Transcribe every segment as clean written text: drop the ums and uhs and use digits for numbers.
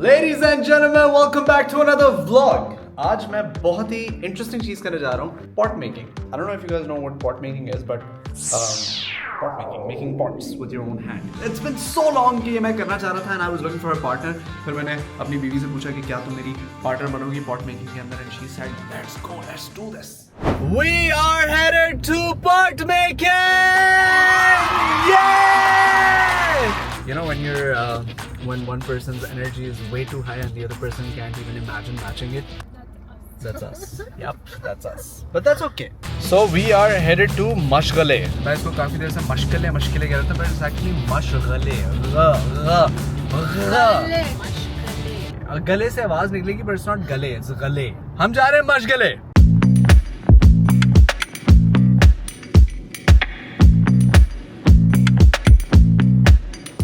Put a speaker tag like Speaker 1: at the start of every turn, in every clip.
Speaker 1: Ladies and gentlemen, welcome back to another vlog. आज मैं बहुत ही interesting चीज करने जा रहा हूँ, pot making. I don't know if you guys know what pot making is, but pot making pots with your own hand. It's been so long कि ये मैं करना चाह रहा था and I was looking for a partner. फिर मैंने अपनी बीवी से पूछा कि क्या तुम मेरी partner बनोगी pot making के अंदर, and she said, let's go, let's do this. We are headed to pot making! Yay! You know when you're when one person's energy is way too high and the other person can't even imagine matching it. That's us. Yep, that's us. But that's okay. So we are headed to Mashgale. मैं इसको काफी देर से मशगले कह रहा था, but it's actually Mashgale. गले से आवाज निकलेगी, but it's not गले, it's गले. हम जा रहे हैं मशगले.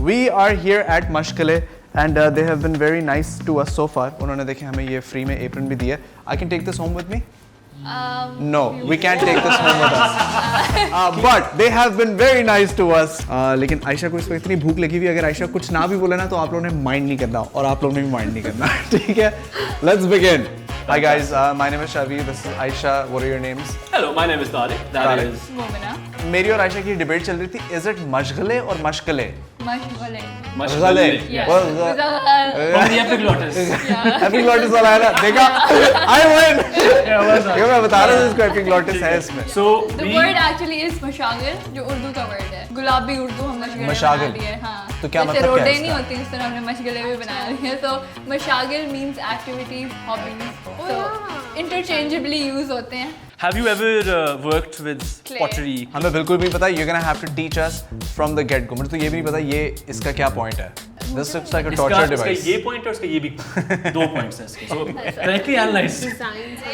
Speaker 1: We are here at Mashgale and they have been very nice to us so far. उन्होंने देखे हमें ये free में apron भी दिया. I can take this home with me? No, we can't take this home with us. But they have been very nice to us. लेकिन आयशा को इस वक्त इतनी भूख लगी हुई, अगर आयशा कुछ ना भी बोले ना तो आप लोगों ने mind नहीं करना और आप लोगों ने भी mind नहीं करना. ठीक है? Let's begin. Hi guys, my name is Shavi. This is Aisha. What are your names?
Speaker 2: Hello, my name is Tariq. That is
Speaker 3: Momina.
Speaker 1: मेरी और आयशा की डिबेट चल रही थी. Is it मशगले और मशगले?
Speaker 3: Mashgale.
Speaker 1: मशगले.
Speaker 3: Yes.
Speaker 2: From the epiglottis.
Speaker 1: Epiglottis वाला है ना, देखा? I win. ये मैं बता रहा हूँ इसको एपिग्लॉटिस है इसमें.
Speaker 2: So
Speaker 3: The word actually is mashagil, जो उर्दू का word है. गुलाबी उर्दू हम मशगले
Speaker 1: मशागिल.
Speaker 3: बना दिए. हाँ.
Speaker 1: तो क्या
Speaker 3: जैसे
Speaker 1: मतलब क्या है
Speaker 3: रोडे नहीं
Speaker 1: इसका?
Speaker 3: होती, इस तरह हमने मशगले भी बना दिए. So mashagil means activities, hobbies. So interchangeably use होते हैं.
Speaker 2: have you ever worked with
Speaker 3: Clay.
Speaker 2: pottery?
Speaker 1: हमें बिल्कुल भी पता. You're gonna have to teach us from the get go. मुझे तो ये भी नहीं पता ये इसका क्या point है. This looks like a torture
Speaker 2: इसका
Speaker 1: device.
Speaker 2: ये point है, उसका ये भी दो points हैं इसके. So correctly analyzed.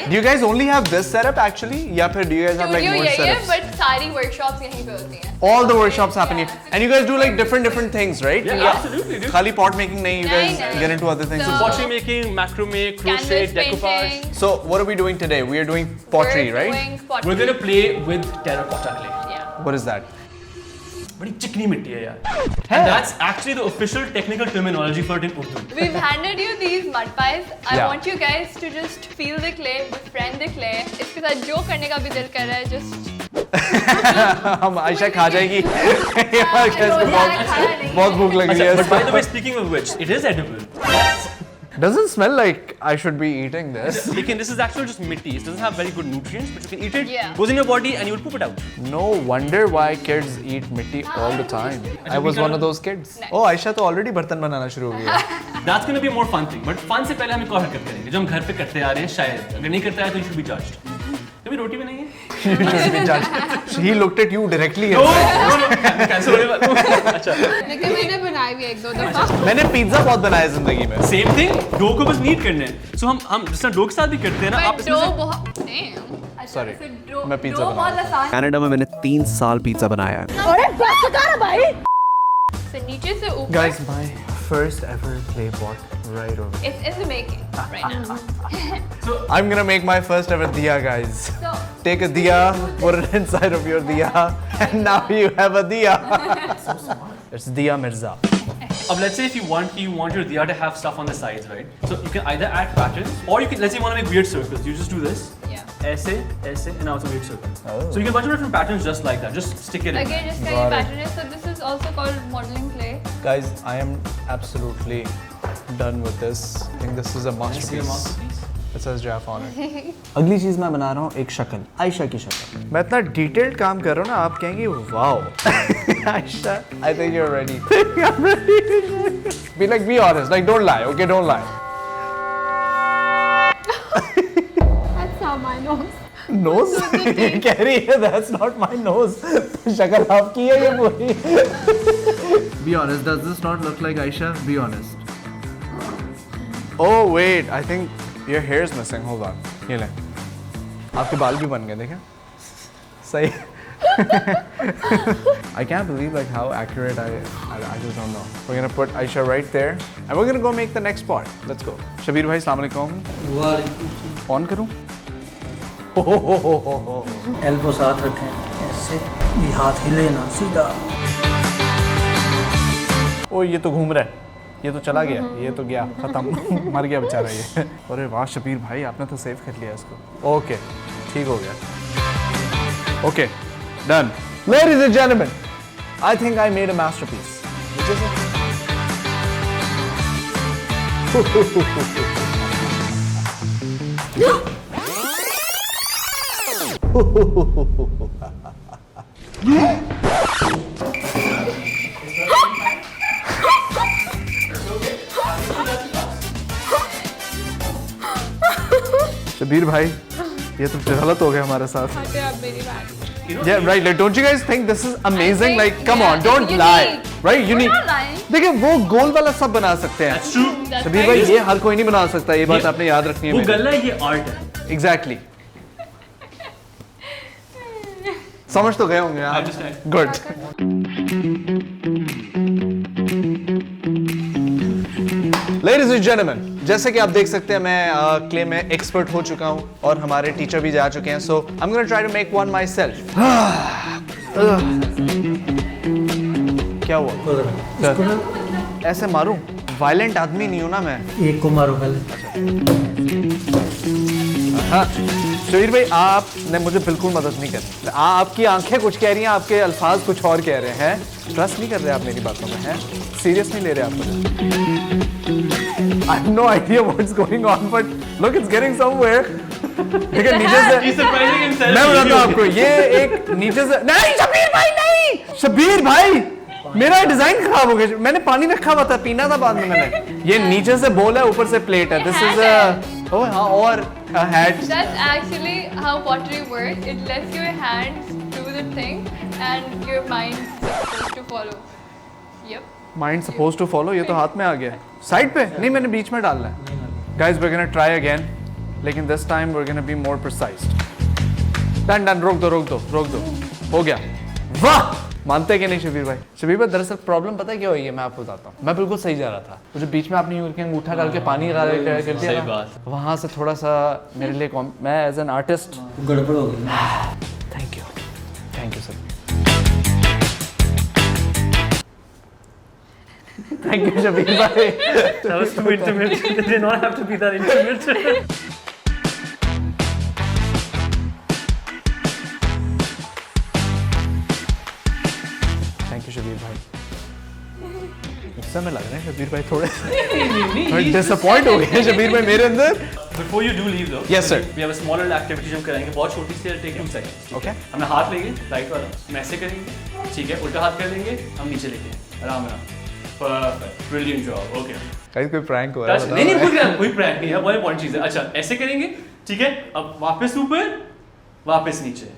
Speaker 1: Do you guys only have this setup actually? या फिर do you guys have like
Speaker 3: Studio
Speaker 1: more
Speaker 3: यही है,
Speaker 1: setups?
Speaker 3: but सारी workshops यहीं पे होती हैं.
Speaker 1: All the workshops happen here, and you guys do like different things, right?
Speaker 2: Yeah, absolutely. Dude.
Speaker 1: खाली pot making नहीं, you guys
Speaker 3: नहीं.
Speaker 1: get into other things
Speaker 3: So-
Speaker 1: as well.
Speaker 2: Pottery making, macrame, crochet,
Speaker 3: Canvas
Speaker 2: decoupage.
Speaker 3: painting.
Speaker 1: So what are we doing today? We are doing pottery,
Speaker 3: We're
Speaker 1: right?
Speaker 3: doing pottery.
Speaker 2: We're gonna play with terracotta clay.
Speaker 3: Yeah.
Speaker 1: What is that?
Speaker 2: बड़ी चिकनी मिट्टी है यार. And that's actually the official technical terminology for it in Urdu.
Speaker 3: We've handed you these mud pies. I
Speaker 1: Yeah.
Speaker 3: want you guys to just feel the clay, befriend the clay. इसके साथ जो करने का भी दिल कर रहा है, just
Speaker 1: हम आयशा खा जाएगी. यार कैसे
Speaker 3: रोज़ाना खाना नहीं
Speaker 1: बहुत भूख लग रही है.
Speaker 2: But by the way, speaking of which, it is edible.
Speaker 1: Doesn't smell like I should be eating this.
Speaker 2: Lekin this is actually just mitti. It doesn't have very good nutrients, but you can eat it.
Speaker 3: Yeah.
Speaker 2: Goes in your body and you will poop it out.
Speaker 1: No wonder why kids eat mitti all the time. I was one of those kids. Oh, Ayesha तो already बर्तन बनाना शुरू हो गई है.
Speaker 2: That's gonna be a more fun thing. But fun से पहले हम एक और हरकत करेंगे जो हम घर पे करते आ रहे हैं शायद. अगर नहीं करता है तो you should be judged. कभी रोटी बनाई है?
Speaker 1: You should be judged. He looked at you directly.
Speaker 2: No, cancer होने वाला. अच्छा.
Speaker 4: लेकिन मैंने बनाई भी एक दो दफा.
Speaker 1: मैंने पिज्जा बहुत बनाया जिंदगी में.
Speaker 2: Same thing. डो को बस नीट करना है. So हम जिस तरह डो के साथ भी करते हैं ना आप
Speaker 3: But
Speaker 2: इसमें
Speaker 3: dough
Speaker 2: से
Speaker 3: बहुत damn. अच्छा,
Speaker 1: Sorry,
Speaker 3: फिर dough-
Speaker 1: मैं pizza
Speaker 3: dough
Speaker 1: बना
Speaker 3: बहुत आसान.
Speaker 1: कनाडा में मैंने 3 साल पिज्जा बनाया है.
Speaker 3: से नीचे से ऊपर.
Speaker 1: Guys, my first ever clay pot right over.
Speaker 3: It's in the making right now.
Speaker 1: I'm gonna make my first ever diya, guys.
Speaker 3: So
Speaker 1: Take a diya, put it inside of your diya, and now you have a diya. It's Diya Mirza.
Speaker 2: अब let's say if you want your diya to have stuff on the sides, right? So you can either add patterns or you can, let's say you want to make weird circles. You just do this.
Speaker 3: yeah.
Speaker 2: ऐसे, and now it's a weird circle. So you can bunch of different patterns just like that. Just stick it in.
Speaker 3: Again, just
Speaker 1: Got
Speaker 3: kind
Speaker 1: it.
Speaker 3: of pattern is. So this is also called modeling clay.
Speaker 1: Guys, I am absolutely done with this. I think this is a
Speaker 2: See a
Speaker 1: masterpiece.
Speaker 2: masterpiece?
Speaker 1: It says Jaf on it. अगली चीज मैं बना रहा हूँ एक शक्ल, आयशा की शक्ल. मैं इतना डिटेल्ड काम कर रहा हूँ ना, आप कहेंगे wow. Ayesha, I think you're ready. I'm ready. Be honest, like don't lie, okay? Don't lie.
Speaker 4: That's not my nose.
Speaker 1: Nose? कह रही है that's not my nose. शक्ल आपकी है ये पूरी. Be honest, does this not look like Aisha? Be honest. Oh wait, I think your hair is missing. Hold on. ये ले. आपके बाल भी बन गए देखें. सही. I can't believe like how accurate I just don't know. We're gonna put Aisha right there, and we're gonna go make the next part. Let's go. Shabir bhai, अस्सलाम वालेकुम. On करूँ?
Speaker 5: एल्बो साथ रखें ऐसे, ये हाथ हिले ना सीधा.
Speaker 1: ओ ये तो घूम रहा है. ये तो चला गया, ये तो गया खत्म मर गया बेचारा ये। अरे वाह शबीर भाई आपने तो सेव कर लिया इसको। ओके ठीक हो गया। Okay done. Ladies and gentleman, I think I made a masterpiece. Shabir भाई ये तो गलत हो गया हमारे साथ।
Speaker 4: हटे अब मेरी बात।
Speaker 1: Yeah, right. Like, don't you guys think this is amazing?
Speaker 3: think,
Speaker 1: Like, come
Speaker 3: yeah,
Speaker 1: on, don't
Speaker 3: unique.
Speaker 1: lie. Right? Unique.
Speaker 3: We're not lying.
Speaker 1: देखिए वो गोल वाला सब बना सकते हैं।
Speaker 2: That's true.
Speaker 3: That's
Speaker 1: Shabir
Speaker 3: right.
Speaker 1: भाई ये हर कोई नहीं बना सकता, ये बात आपने याद रखनी है।
Speaker 2: वो गल्ला है, ये आर्ट है।
Speaker 1: Exactly. समझ तो गए होंगे आप।
Speaker 2: Understand.
Speaker 1: Good. Ladies and gentlemen, जैसे कि आप देख सकते हैं मैं क्ले में एक्सपर्ट हो चुका हूँ और हमारे टीचर भी जा चुके हैं, so I'm gonna try to make one myself. क्या हुआ?
Speaker 5: इसको ना
Speaker 1: ऐसे मारूं? वायलेंट आदमी नहीं हूं ना मैं।
Speaker 5: एक को मारो पहले।
Speaker 1: हाँ शबीर भाई आपने मुझे बिल्कुल मदद नहीं करनी। आपकी आंखें कुछ कह रही हैं, आपके अल्फाज कुछ और कह रहे हैं। ट्रस्ट नहीं कर रहे आप मेरी बातों में, हैं सीरियस नहीं ले रहे आप मुझे। I have no idea what's going on, but look, it's getting somewhere. लेकिन नीचे से
Speaker 2: He's surprising himself.
Speaker 1: मैं बताता हूँ आपको, ये एक नीचे से नहीं शबीर भाई नहीं, शबीर भाई मेरा डिजाइन खराब हो गया। मैंने पानी रखा हुआ था, पीना था बाद में मैंने। ये नीचे से बोल है, ऊपर से प्लेट है। दिस इज ओह हाँ और hat.
Speaker 3: That's actually how pottery works. It lets your hands do the thing and your mind is supposed to follow. Yep.
Speaker 1: Mind suppose to follow, ये तो हाथ में आ गया। साइड पे नहीं, मैंने बीच में डालना है। Guys we are gonna try again, लेकिन this time we are gonna be more precise. Done done, रोक दो रोक दो रोक दो, हो गया। वाह मानते कि नहीं शबीर भाई? शबीर भाई दरअसल प्रॉब्लम पता है क्या हुई है, मैं आपको बताता हूँ। मैं बिल्कुल सही जा रहा था, मुझे बीच में आपने यूं करके अंगूठा डाल के पानी कर दिया
Speaker 2: सही
Speaker 1: ना,
Speaker 2: बात।
Speaker 1: वहाँ से थोड़ा सा मेरे लिए मैं एज एन आर्टिस्ट।
Speaker 5: गड़बड़ हो गई।
Speaker 1: Thank you sir. Thank you Shabir भाई।
Speaker 2: That was too intimate. It did not have to be that intimate.
Speaker 1: Thank you Shabir भाई। गुस्सा में लग रहे हैं शबीर भाई थोड़े डिसअपॉइंट हो गए शबीर भाई मेरे अंदर।
Speaker 2: Before you do leave though,
Speaker 1: Yes, sir.
Speaker 2: We have a smaller activity जो हम कराएंगे, बहुत छोटी सी, take 2 seconds.
Speaker 1: Okay.
Speaker 2: हमने हाथ लेंगे, राइट वाला, हम ऐसे करेंगे, ठीक है, उल्टा हाथ कर लेंगे, हम नीचे लेंगे, आराम आराम। Perfect, brilliant job, okay.
Speaker 1: Guys कोई प्रैंक हो रहा है?
Speaker 2: नहीं भूल गया, कोई प्रैंक नहीं है, बहुत इंपॉर्टेंट चीज़ है। अच्छा ऐसे करेंगे, ठीक है, अब वापस ऊपर, वापस नीचे,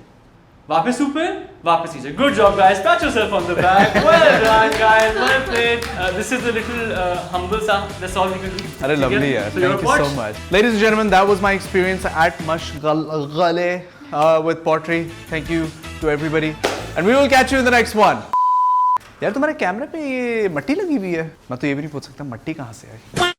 Speaker 2: वापस ऊपर, वापस नीचे। Good job guys, pat yourself on the back. Well done guys, well played. This is a little humble sound. That's all we can do.
Speaker 1: अरे lovely यार, thank you so much. Ladies and gentlemen, that was my experience at Mashghale with pottery. Thank you to everybody, and we will catch you in the next one. यार तुम्हारे कैमरे पे ये मट्टी लगी हुई है, मैं तो ये भी नहीं पूछ सकता मट्टी कहाँ से आई।